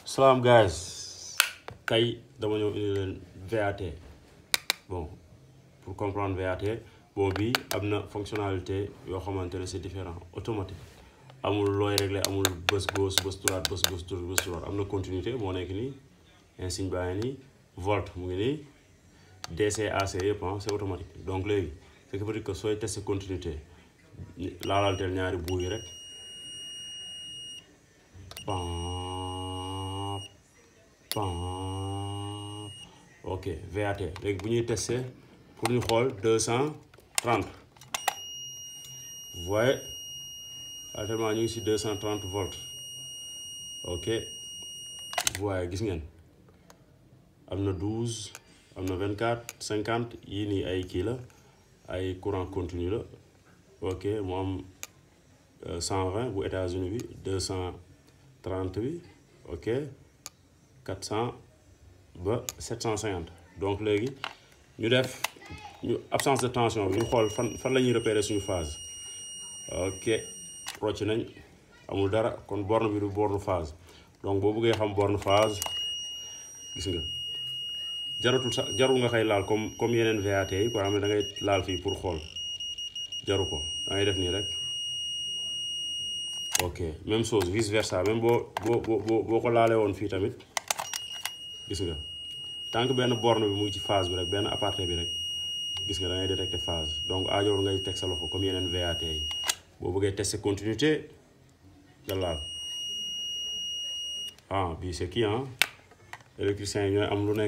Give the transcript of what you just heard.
Salam guys, tey dama ñëw indi leen VAT. Bon, pour comprendre VAT, bon bi am na fonctionnalité yoo xamante ne c'est différent, automatique. Amul looy régler, amul bës gauche, bës droite, bës gauche, bës droite. Am na continuité moo nekk nii, insigne baa ngi nii, volt mu ngi nii, DC, AC yëpp c'est automatique. Donc léegi, ce qui veut dire que sooy tester continuité, laalal teel ñaari buu yi rek. Ok, VAT. léegi bu ñuy tester pour ñu xool 230. Vous voyez, actuellement ñu ngi ci 230 volts. Ok, vous voyez, gis ngeen am na 12, am na 24, 50 yii nii ay kii la ay courant continu la. Ok, mu am 120 bu États-Unis bi, 230 bi, ok, 400 ba 750. Donc léegi ñu def ñu absence de tension bi ñu xool fan la ñuy repérer suñu phase. Ok, rocc nañ amul dara kon borne bi du borne phase. Donc boo bëggee xam borne phase gis nga jarul nga xëy laal comme yeneen VAT yi quoi, xam ne da ngay laal fii pour xool, jaru ko da ngay def nii rek. Ok, même chose vice versa, même boo ko laalee woon fii tamit gis nga tant que benn borne bi mu ngi ci phase bi rek, benn aparté bi rek gis nga da ngay détecter phase. Donc aajowul ngay teg sa loxo comme yeneen VAT yi. boo bëggee tester continuité nga laal. Bii c'est qui électricien yi ñooy am lu nekk.